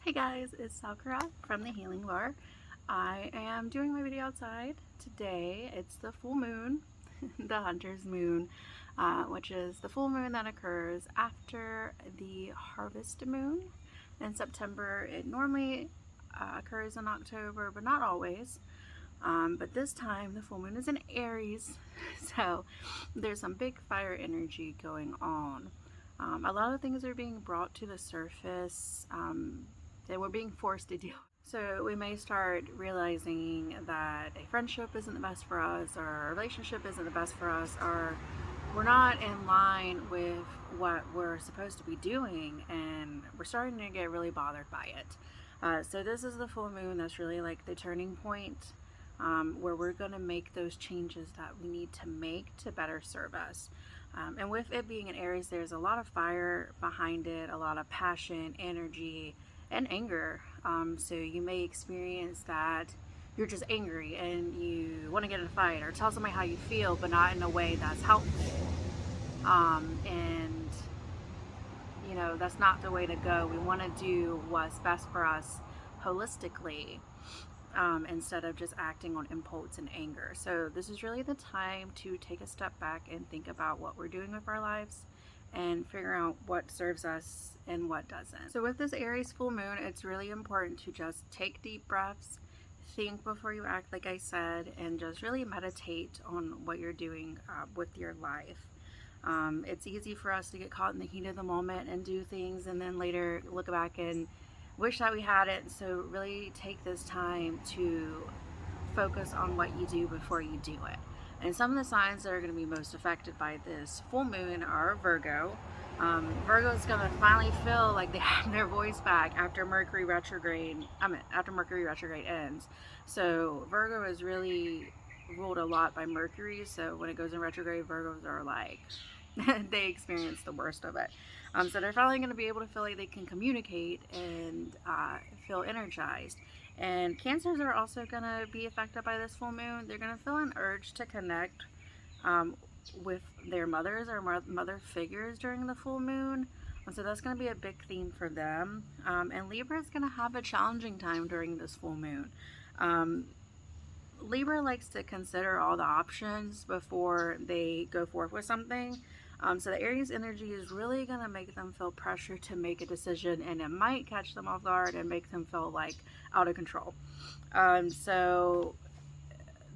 Hey guys, it's Sakura from the Healing Bar. I am doing my video outside today. It's the full moon, the hunter's moon, which is the full moon that occurs after the harvest moon in September. It normally occurs in October, but not always. But this time the full moon is in Aries, so there's some big fire energy going on. A lot of things are being brought to the surface that we're being forced to deal. So we may start realizing that a friendship isn't the best for us, or a relationship isn't the best for us, or we're not in line with what we're supposed to be doing, and we're starting to get really bothered by it. So this is the full moon that's really like the turning point, where we're going to make those changes that we need to make to better serve us. And with it being an Aries, there's a lot of fire behind it, a lot of passion, energy, and anger. So you may experience that you're just angry and you want to get in a fight or tell somebody how you feel, but not in a way that's helpful. And you know, that's not the way to go. We want to do what's best for us holistically, instead of just acting on impulse and anger. So this is really the time to take a step back and think about what we're doing with our lives and figure out what serves us and what doesn't. So with this Aries full moon, it's really important to just take deep breaths, think before you act, like I said, and just really meditate on what you're doing with your life. It's easy for us to get caught in the heat of the moment and do things and then later look back and wish that we had it. So really take this time to focus on what you do before you do it. And some of the signs that are going to be most affected by this full moon are Virgo. Virgo is going to finally feel like they have their voice back after Mercury retrograde. After Mercury retrograde ends. So Virgo is really ruled a lot by Mercury. So when it goes in retrograde, Virgos are like they experience the worst of it. So they're finally going to be able to feel like they can communicate and feel energized. And Cancers are also going to be affected by this full moon. They're going to feel an urge to connect with their mothers or mother figures during the full moon. So that's going to be a big theme for them. And Libra is going to have a challenging time during this full moon. Libra likes to consider all the options before they go forth with something. So the Aries energy is really going to make them feel pressure to make a decision, and it might catch them off guard and make them feel like out of control. So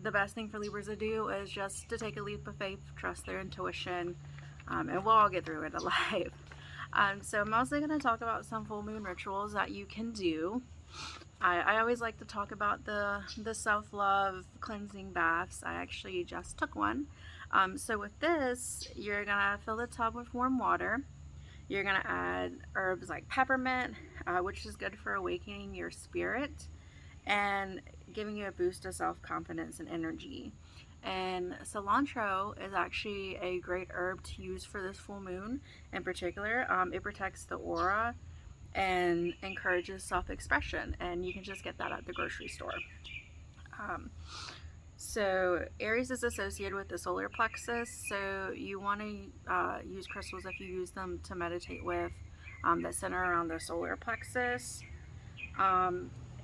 the best thing for Libras to do is just to take a leap of faith, trust their intuition, and we'll all get through it alive. So I'm also going to talk about some full moon rituals that you can do. I always like to talk about the self-love cleansing baths. I actually just took one. So with this, you're gonna fill the tub with warm water. You're gonna add herbs like peppermint, which is good for awakening your spirit and giving you a boost of self-confidence and energy. And cilantro is actually a great herb to use for this full moon in particular. It protects the aura and encourages self-expression, and you can just get that at the grocery store. So Aries is associated with the solar plexus, so you want to use crystals if you use them to meditate with that center around the solar plexus.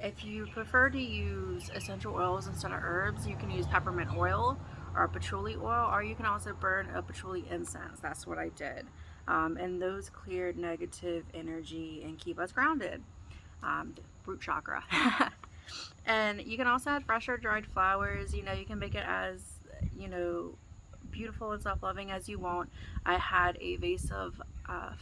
If you prefer to use essential oils instead of herbs, you can use peppermint oil or patchouli oil, or you can also burn a patchouli incense. That's what I did. And those cleared negative energy and keep us grounded. Root chakra. And you can also add fresh or dried flowers. You know, you can make it as, you know, beautiful and self-loving as you want. I had a vase of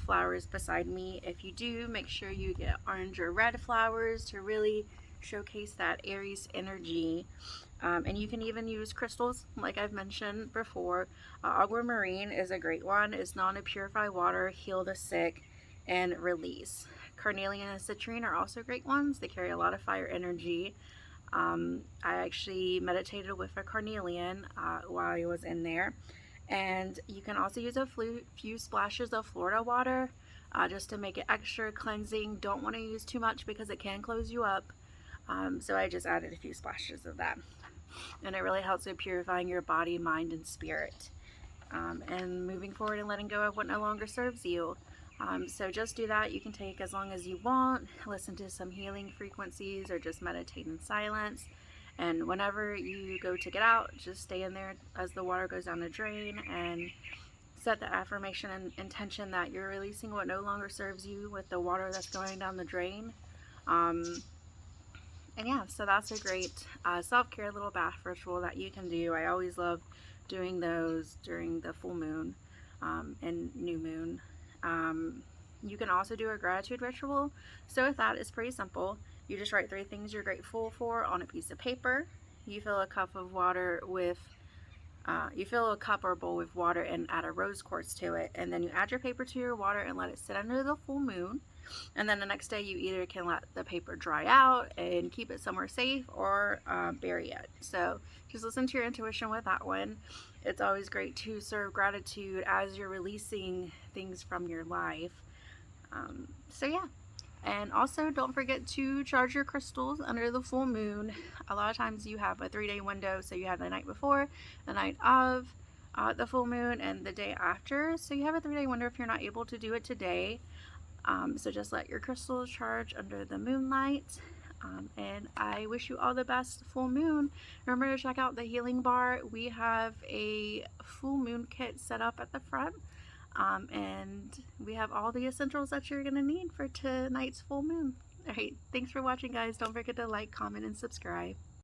flowers beside me. If you do, make sure you get orange or red flowers to really showcase that Aries energy. And you can even use crystals, like I've mentioned before. Aquamarine is a great one. It's known to purify water, heal the sick, and release. Carnelian and citrine are also great ones. They carry a lot of fire energy. I actually meditated with a carnelian while I was in there. And you can also use a few splashes of Florida water just to make it extra cleansing. Don't want to use too much because it can close you up. So I just added a few splashes of that. And it really helps with purifying your body, mind, and spirit. And moving forward and letting go of what no longer serves you. So just do that. You can take as long as you want, listen to some healing frequencies, or just meditate in silence. And whenever you go to get out, just stay in there as the water goes down the drain and set the affirmation and intention that you're releasing what no longer serves you with the water that's going down the drain. Um, and yeah, so that's a great self-care little bath ritual that you can do. I always love doing those during the full moon and new moon. You can also do a gratitude ritual. So with that, it's pretty simple. You just write 3 things you're grateful for on a piece of paper. You fill a cup of water with you fill a cup or bowl with water and add a rose quartz to it, and then you add your paper to your water and let it sit under the full moon. And then the next day you either can let the paper dry out and keep it somewhere safe, or bury it. So just listen to your intuition with that one. It's always great to serve gratitude as you're releasing things from your life. So yeah. And also, don't forget to charge your crystals under the full moon. A lot of times you have a 3-day window, so you have the night before, the night of the full moon, and the day after. So you have a 3-day window if you're not able to do it today. So just let your crystals charge under the moonlight. And I wish you all the best full moon. Remember to check out the healing bar. We have a full moon kit set up at the front. And we have all the essentials that you're going to need for tonight's full moon. All right, thanks for watching, guys. Don't forget to like, comment, and subscribe.